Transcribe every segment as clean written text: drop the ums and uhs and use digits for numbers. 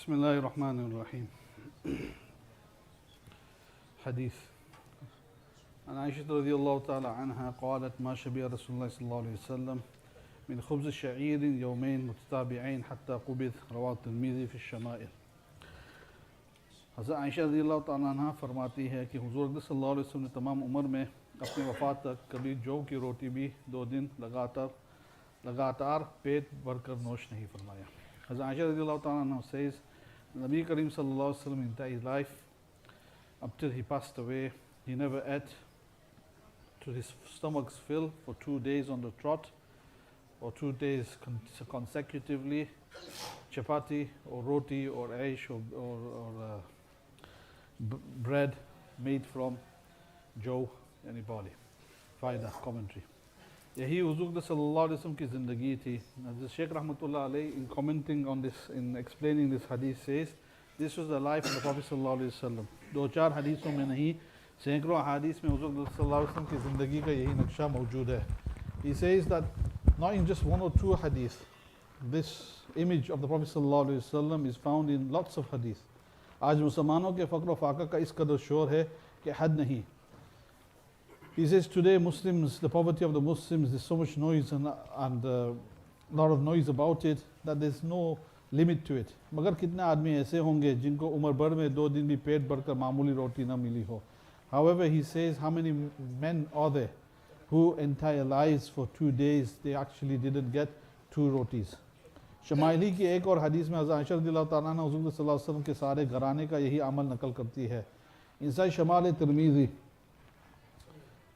Bismillahirrahmanirrahim. Hadith. عن عائشة رضي الله تعالى عنها قالت ما شبه رسول الله صلى الله عليه وسلم من خبز شعير يومين متتابعين حتى قبض رواه الترمذي في الشمائل. हज़रत आयशा रज़ी अल्लाह तआला अन्हा फरमाती है कि हुज़ूर अक़दस सल्लल्लाहु अलैहि वसल्लम ने तमाम उम्र में अपनी वफ़ात तक कभी जौ की रोटी भी 2 दिन लगातार पेट भरकर नोश नहीं फरमाया. हज़रत आयशा रज़ी अल्लाह तआला अन्हा says, Nabi Kareem sallallahu alaihi wasallam in his life, up till he passed away, he never ate to his stomach's fill for 2 days on the trot, or 2 days consecutively, chapati or roti or aish or bread made from jow yani barley. Faida commentary. यही हुज़ूर सल्लल्लाहु अलैहि वसल्लम की ज़िंदगी थी. Shaykh Rahmatullah alayhi, in commenting on this, in explaining this hadith, says this was the life of the Prophet सल्लल्लाहु अलैहि वसल्लम. 2-4 हदीसों में नहीं, सैकड़ों हदीस में हुज़ूर सल्लल्लाहु अलैहि वसल्लम की ज़िंदगी का यही नक्शा मौजूद है. He says that not in just 1 or 2 hadith, this image of the Prophet सल्लल्लाहु अलैहि वसल्लम is found in lots of hadith. आज मुसलमानों के फ़क्र व फ़ाक़ा का इस कदर शोर है कि हद नहीं. He says today Muslims, the poverty of the Muslims, there's so much noise and a lot of noise about it that there's no limit to it. मगर कितने आदमी ऐसे होंगे जिनको उम्र भर में 2 दिन भी पेट भर कर मामूली रोटी ना मिली हो. However, he says how many men are there who entire lives for 2 days they actually didn't get 2 rotis. शमाइली की एक और हदीस में हज़रत आयशा रज़ियल्लाहु ताला अन्हा हुज़ूर सल्लल्लाहु अलैहि वसल्लम के सारे घराने का यही अमल नकल करती है. Inside शमाल तिरमिज़ी,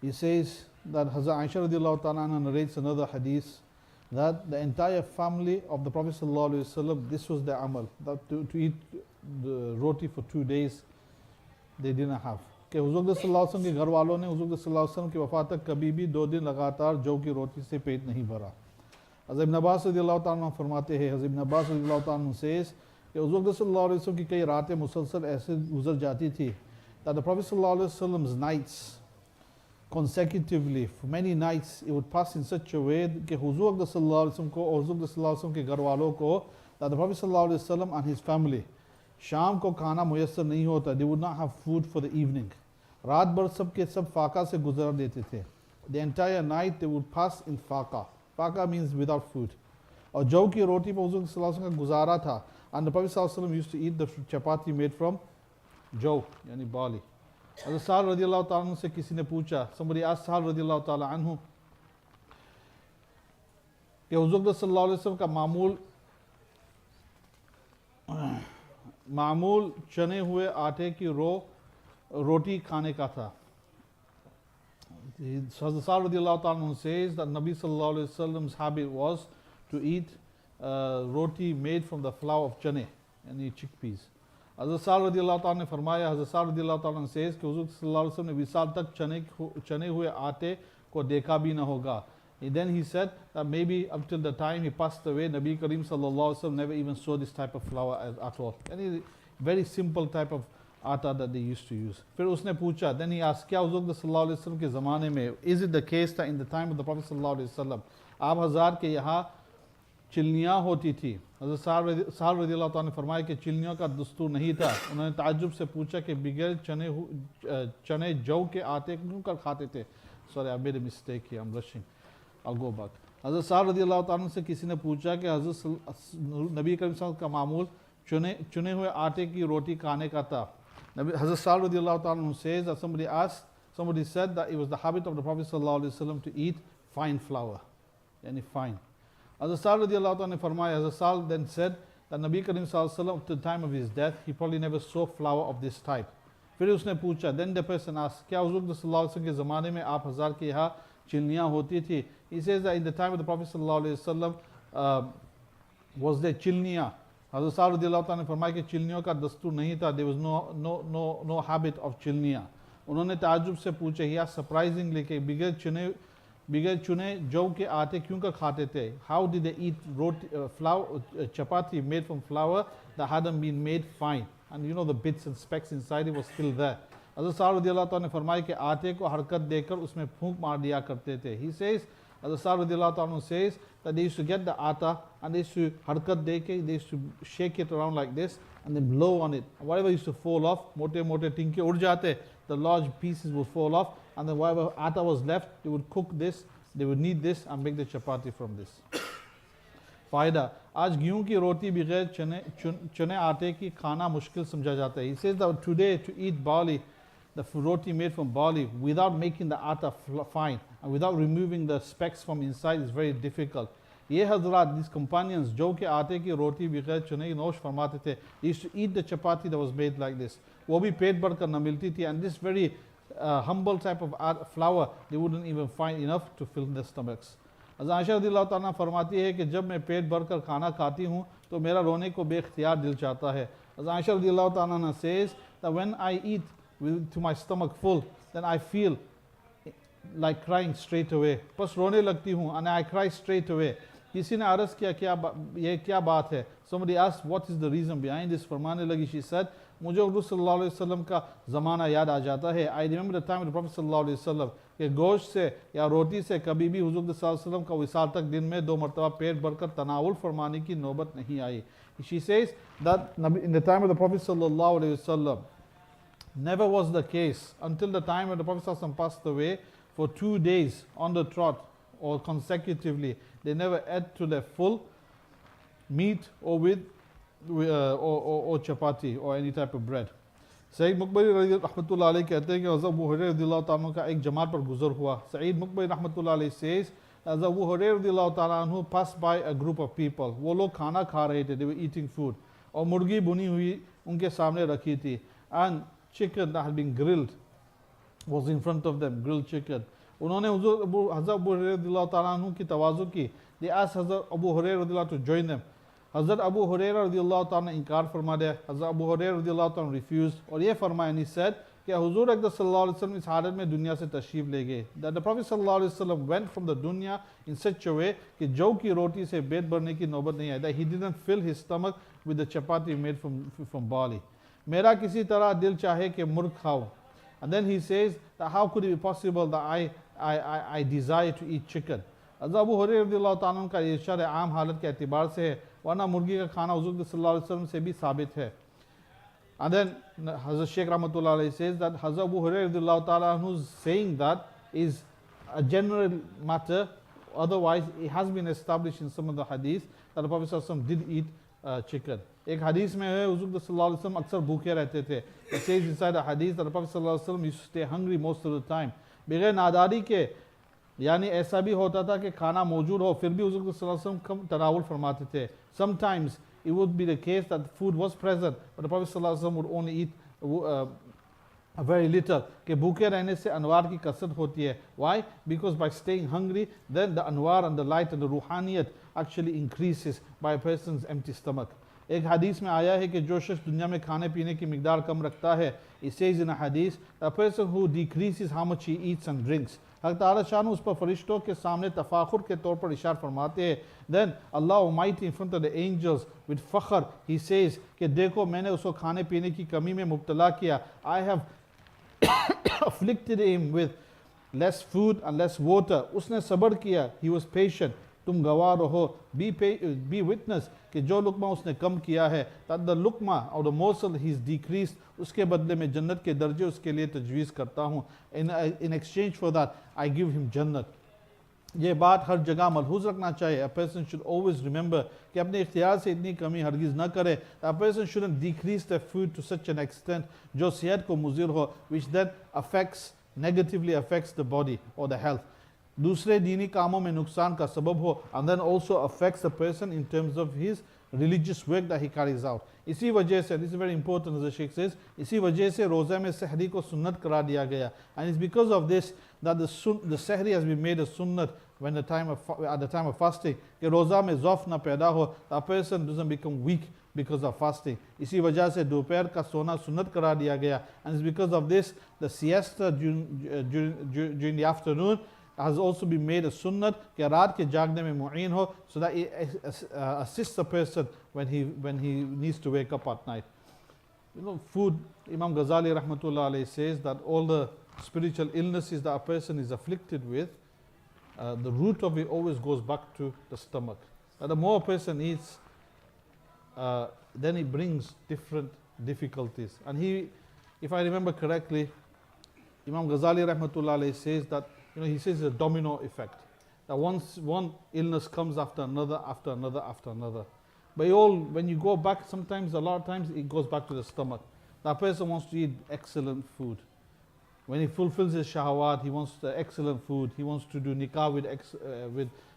he says that Hazrat Aisha radiallahu ta'ala anha narrates another hadith that the entire family of the Prophet sallallahu alaihi wasallam, this was their amal, that to eat the roti for 2 days they didn't have. कि हुज़ूर सल्लल्लाहु अलैहि वसल्लम के घर वालों ने हुज़ूर सल्लल्लाहु अलैहि वसल्लम की वफ़ात तक कभी भी 2 दिन लगातार जौ की रोटी से पेट नहीं भरा. हज़रत इब्न अब्बास रज़ियल्लाहु ताला अन्हु फरमाते हैं, हज़रत इब्न अब्बास रज़ियल्लाहु ताला अन्हु says कि हुज़ूर सल्लल्लाहु अलैहि वसल्लम की कई रातें मुसलसल ऐसे गुजर जाती थी that the Prophet sallallahu alaihi wasallam's nights consecutively for many nights it would pass in such a way कि हुज़ूर सल्लल्लाहु अलैहि वसल्लम को और हुज़ूर सल्लल्लाहु अलैहि वसल्लम के घर वालों को, that the Prophet सल्लल्लाहु अलैहि वसल्लम and his family, शाम को खाना मुयस्सर नहीं होता, they would not have food for the evening. रात भर सब के सब फाका से गुजर देते थे. The entire night they would pass in फाका. फाका means without food. और जौ की रोटी पर हुज़ूर सल्लल्लाहु अलैहि वसल्लम का गुजारा था. And the Prophet सल्लल्लाहु अलैहि वसल्लम used to eat the chapati made from जौ यानी barley. हज़रत साल रज़ियल्लाहु ताला अन्हु से किसी ने पूछा, somebody asked साल रज़ियल्लाहु ताला अन्हु कि हुज़ूर सल्लल्लाहु अलैहि वसल्लम का मामूल चने हुए आटे की रोटी खाने का था. हज़रत साल रज़ियल्लाहु ताला अन्हु says that Nabi sallallahu alaihi wasallam's habit was to eat roti made from the flour of chane and chickpeas. हज़रत साल रज़ियल्लाहु ताला ने फरमाया, हज़रत साल रज़ियल्लाहु ताला says कि हुज़ूर सल्लल्लाहु अलैहि वसल्लम ने 20 साल तक चने हुए आटे को देखा भी ना होगा. Then he said that maybe up till the time he passed away, Nabi Kareem sallallahu alaihi wasallam never even saw this type of flour at all. Any very simple type of आटा that they used to use. फिर उसने पूछा, then he asked, क्या हुज़ूर सल्लल्लाहु अलैहि वसल्लम के ज़माने में, is it the case that in the time of the Prophet सल्लल्लाहु अलैहि वसल्लम आप हज़ार के यहाँ चिल्लियाँ होती थी? हज़रत साल रज़ियल्लाहु ताला ने फरमाया कि चिल्लियों का दस्तूर नहीं था. उन्होंने ताज्जुब से पूछा कि बगैर चने जौ के आटे क्यों कर खाते थे. Sorry, I made a mistake here, I'm rushing. I'll go back. हज़रत साल रज़ियल्लाहु ताला से किसी ने पूछा कि हज़रत नबी करीम सल्लल्लाहु अलैहि वसल्लम का मामूल चुने हुए आटे की रोटी खाने का था. Hazrat Sal radiallahu ta'ala says that somebody said that it was the habit of the Prophet sallallahu alaihi wasallam to eat fine flour, yani fine. Hazrat Sal radiallahu ta'ala farmaya, Hazrat Sal then said that Nabi Karim sallallahu alaihi wasallam at the time of his death, he probably never saw flour of this type. फिर उसने पूछा, then the person asked, क्या हुज़ूर सल्लल्लाहु अलैहि वसल्लम के ज़माने में आप हज़ार के यहाँ चिल्लियाँ होती थी? He says that in the time of the Prophet sallallahu alaihi wasallam was there chilniya. हज़रत साल रज़ियल्लाहु ताला ने फरमाया कि चिल्नियों का दस्तूर नहीं था. There was no habit of chilniya. उन्होंने ताज्जुब से पूछा, या सरप्राइजिंगली कि बगैर चुने जौ के आटे क्यों कर खाते थे? How did they eat flour, chapati made from flour that hadn't been made fine, and you know the bits and specks inside it was still there. हज़रत साल रज़ियल्लाहु ताला ने फरमाया कि आटे को हरकत देकर उसमें फूंक मार दिया करते थे. He says As Sa'd radiallahu ta'ala says that they used to get the atta and they used to harkat deke, they used to shake it around like this and then blow on it. And whatever used to fall off, mote tinke ud jate, the large pieces would fall off, and then whatever atta was left, they would cook this, they would knead this and make the chapati from this. फायदा आज गेहूं की रोटी बगैर चने आटे की खाना मुश्किल समझा जाता है. He says that today to eat barley, the roti made from barley, without making the atta fine and without removing the specks from inside is very difficult. ये हजरात, these companions, जो के आटे की रोटी बगैर चने की नोश फरमाते थे, they used to eat the chapati that was made like this. वो भी पेट भर कर न मिलती थी, and this very humble type of flour, they wouldn't even find enough to fill their stomachs. Ayesha रज़ियल्लाहु ताला फरमाती है कि जब मैं पेट भर कर खाना खाती हूँ तो मेरा रोने को बेख्तियार दिल चाहता है. आयशा रज़ियल्लाहु ताला says that when I eat to my stomach full, then I feel like crying straight away. बस रोने लगती हूँ, and I cry straight away. किसी ने अर्ज़ किया ये क्या बात है? Somebody asked what is the reason behind this. फरमाने लगी, she said, मुझे हुज़ूर सल्लल्लाहु अलैहि वसल्लम का ज़माना याद आ जाता है. I remember the time of the Prophet सल्लल्लाहु अलैहि वसल्लम कि गोश्त से या रोटी से कभी भी हुज़ूर सल्लल्लाहु अलैहि वसल्लम का विसाल तक दिन में 2 मरतबा पेट भरकर तनावुल फरमाने की नौबत नहीं आई. She says that in the time of the Prophet सल्लल्लाहु अलैहि वसल्लम never was the case until the time when the Prophet ﷺ passed away for 2 days on the trot or consecutively. They never ate to their full meat or with or chapati or any type of bread. Saeed मुकबरी रहमतुल्लाह अलैह कहते हैं कि हज़रत अबू हुरैरा रज़ियल्लाहु ताला अन्हु का एक जमात पर गुज़र हुआ. सईद मुकबरी रहमतुल्लाह अलैह says हज़रत अबू हुरैरा रज़ियल्लाहु ताला अन्हु passed by a group of people. वो लोग खाना खा रहे थे, they were eating food, और मुर्गी बुनी हुई उनके सामने रखी थी, and chicken that had been grilled was in front of them, grilled chicken. उन्होंने हज़रत अबू हुरैरा रज़ियल्लाहु ताला अन्हु की तवाज़ु की. They asked हज़रत अबू हुरैरा रज़ियल्लाहु to join them. हज़रत अबू हुरैरा रज़ियल्लाहु ताला ने इनकार फरमा दिया. हज़रत अबू हुरैरा रज़ियल्लाहु ताला refused, और ये फरमाया, he said कि हुज़ूर अक़दस सल्लल्लाहु अलैहि वसल्लम इस हालत में दुनिया से तशरीफ़ ले गए. That the Prophet सल्लल्लाहु अलैहि वसल्लम went from the dunya in such a way कि जौ की रोटी से पेट भरने की नौबत नहीं आई. That he didn't fill his stomach with the chapati made from barley. मेरा किसी तरह दिल चाहे कि मुर्ग खाऊं. And then he says that how could it be possible that I desire to eat chicken. हज़रत अबू हुरैरा रज़ियल्लाहु ताला का इरशाद आम हालत के एतबार से है, वरना मुर्गी का खाना हुज़ूर सल्लल्लाहु अलैहि वसल्लम से भी साबित है. And then Hazrat Sheikh Rahmatullah Alayhi says that Hazrat Abu Hurairah radiallahu ta'ala who's saying that is a general matter. Otherwise, it has been established in some of the hadith that the Prophet ﷺ did eat chicken. एक हदीस में है हुज़ूर सल्लल्लाहु अलैहि वसल्लम अक्सर भूखे रहते थे. It says inside the hadith that the Prophet सल्लल्लाहु अलैहि वसल्लम used to stay hungry most of the time. बगैर नादारी के, यानी ऐसा भी होता था कि खाना मौजूद हो फिर भी हुज़ूर सल्लल्लाहु अलैहि वसल्लम कम तनावुल फरमाते थे. Sometimes it would be the case that food was present, but the Prophet ﷺ would only eat very little. कि भूखे रहने से अनवार की कसरत होती है. Why? Because by staying hungry, then the anwar and the light and the ruhaniyat actually increases by a person's empty stomach. एक हदीस में आया है कि जो शख्स दुनिया में खाने पीने की मिकदार कम रखता है, it says in a hadith, a person who decreases how much he eats and drinks, हक़ ताला शान उस पर फरिश्तों के सामने तफाखुर के तौर पर इशार फरमाते हैं. Then Allah Almighty in front of the angels with फ़ख्र He says कि देखो मैंने उसको खाने पीने की कमी में मुब्तला किया. I have afflicted him with less food and less water. उसने सब्र किया, he was patient. तुम गवाह रहो, be witness कि जो लुकमा उसने कम किया है, that the lukma or the morsel he's decreased, उसके बदले में जन्नत के दर्जे उसके लिए तजवीज़ करता हूँ. In exchange for that I give him जन्नत. ये बात हर जगह मलहूज़ रखना चाहिए. A person should always remember कि अपने इख्तियार से इतनी कमी हरगिज़ न करे. A person shouldn't decrease their food to such an extent जो सेहत को मुज़िर हो, which then negatively affects the body or the health. दूसरे दीनी कामों में नुकसान का सबब हो, and then also affects the person in terms of his religious work that he carries out. इसी वजह से, this is very important as the Sheikh says, इसी वजह से रोज़ा में सहरी को सुन्नत करार दिया गया. And it's because of this that the सहरी has been made a sunnat when at the time of fasting. कि रोज़ा में ज़ौफ़ ना पैदा हो, a person doesn't become weak because of fasting. इसी वजह से दोपहर का सोना सुन्नत करार दिया गया. And it's because of this the siesta during the afternoon has also been made a sunnat कि रात के जागने में मुईन हो, so that it assists a person when he needs to wake up at night. You know, food, Imam Ghazali rahmatullah alayhi says that all the spiritual illnesses that a person is afflicted with, the root of it always goes back to the stomach. The more a person eats, then it brings different difficulties. And he, if I remember correctly, Imam Ghazali rahmatullah alayhi says that, he says a domino effect. That once one illness comes after another, after another, after another. But when you go back, sometimes, a lot of times, it goes back to the stomach. That person wants to eat excellent food. When he fulfills his shahawat, he wants excellent food. He wants to do nikah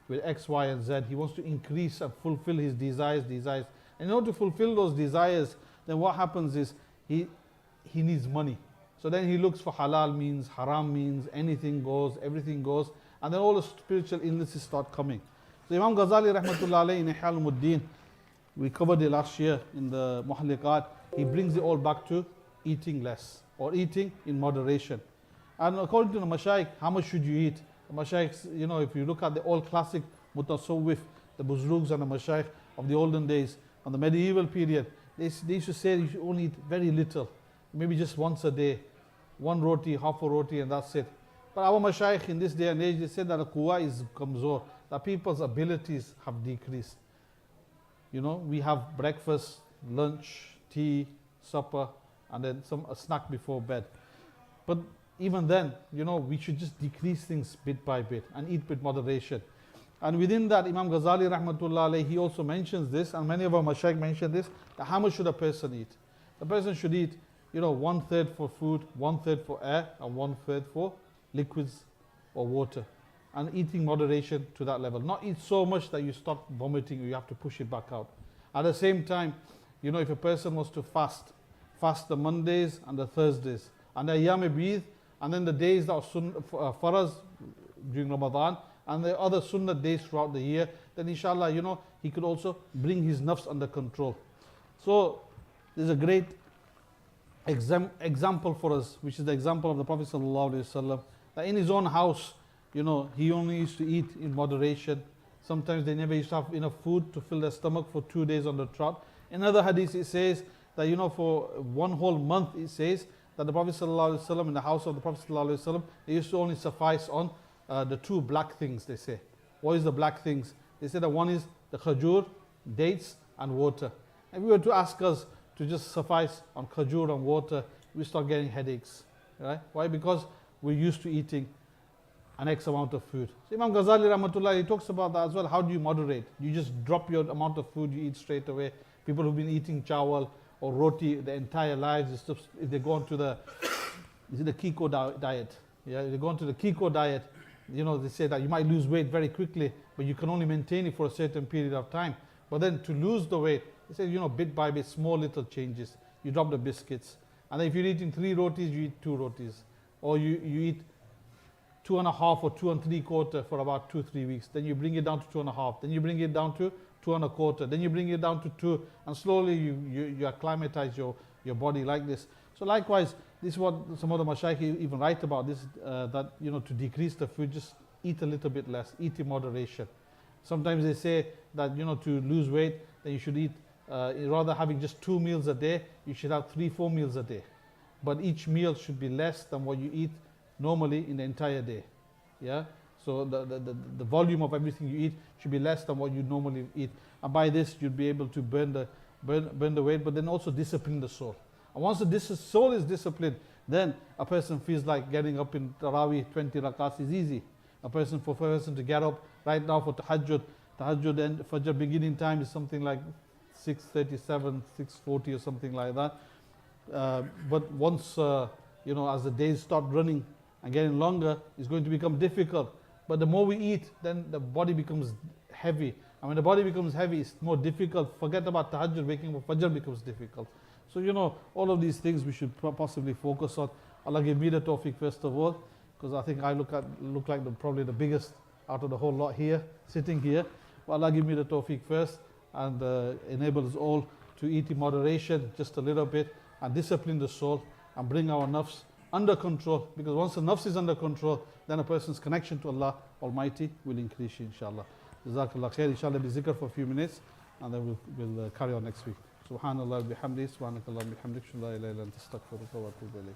with X, Y, and Z. He wants to increase and fulfill his desires. And in order to fulfill those desires, then what happens is he needs money. So then he looks for halal means, haram means, anything goes, everything goes, and then all the spiritual illnesses start coming. So Imam Ghazali rahmatullah alayhi in Ihya al-Muddin, we covered it last year in the Muhalliqat, he brings it all back to eating less or eating in moderation. And according to the Mashayikh, how much should you eat? The Mashayikh, if you look at the old classic Mutasawwif, the Buzrugs and the Mashayikh of the olden days, on the medieval period, they used to say you should only eat very little, maybe just once a day, one roti, half a roti, and that's it. But our Mashayikh in this day and age, they said that the quwa is kamzor, that people's abilities have decreased. We have breakfast, lunch, tea, supper, and then a snack before bed. But even then, we should just decrease things bit by bit and eat with moderation. And within that, Imam Ghazali rahmatullah alayhi, he also mentions this, and many of our Mashayikh mention this, that how much should a person eat? The person should eat, 1/3 for food, 1/3 for air, and 1/3 for liquids or water. And eating moderation to that level. Not eat so much that you start vomiting or you have to push it back out. At the same time, if a person was to fast the Mondays and the Thursdays, and the Ayyam-e-Bid, and then the days that are faraz during Ramadan, and the other sunnah days throughout the year, then inshallah, he could also bring his nafs under control. So there's a great example for us, which is the example of the Prophet ﷺ, that in his own house, he only used to eat in moderation. Sometimes they never used to have enough food to fill their stomach for 2 days on the trot. In other hadith it says that for one whole month, it says that the Prophet ﷺ, in the house of the Prophet ﷺ, they used to only suffice on the 2 black things, they say. What is the black things? They say that one is the khajur, dates, and water. If we were to ask us to just suffice on khajur and water, we start getting headaches. Right? Why? Because we're used to eating an X amount of food. So Imam Ghazali rahmatullah, he talks about that as well. How do you moderate? You just drop your amount of food you eat straight away. People who've been eating chawal or roti their entire lives, if they go on to the keto diet, if they go on to the keto diet, they say that you might lose weight very quickly, but you can only maintain it for a certain period of time. But then to lose the weight, they say, bit by bit, small little changes. You drop the biscuits. And then if you're eating 3 rotis, you eat 2 rotis. Or you eat 2.5 or 2 3/4 for about 2-3 weeks. Then you bring it down to 2.5. Then you bring it down to 2 1/4. Then you bring it down to 2. And slowly you acclimatize your body like this. So likewise, this is what some of the Mashayikh even write about this, that to decrease the food, just eat a little bit less, eat in moderation. Sometimes they say that to lose weight, then you should eat, rather having just 2 meals a day, you should have 3-4 meals a day. But each meal should be less than what you eat normally in the entire day. Yeah. So the volume of everything you eat should be less than what you normally eat. And by this, you'll be able to burn the weight, but then also discipline the soul. And once the soul is disciplined, then a person feels like getting up in Tarawih, 20 rakats is easy. For a person to get up right now for Tahajjud and Fajr beginning time is something like 6:37, 6:40 or something like that. But once, as the days start running and getting longer, it's going to become difficult. But the more we eat, then the body becomes heavy. And when the body becomes heavy, it's more difficult. Forget about Tahajjud, waking up, Fajr becomes difficult. So, all of these things we should possibly focus on. Allah give me the tawfiq first of all, because I think I look like probably the biggest out of the whole lot here, sitting here. But Allah give me the tawfiq first and enable us all to eat in moderation, just a little bit, and discipline the soul and bring our nafs under control. Because once the nafs is under control, then a person's connection to Allah Almighty will increase, inshallah. Jazakallah khair. Inshallah, be zikr for a few minutes, and then we'll carry on next week. Subhanallah bihamdi, subhanakallah bihamdik, la ilaha illa anta astaghfiruka wa atubu ilayk.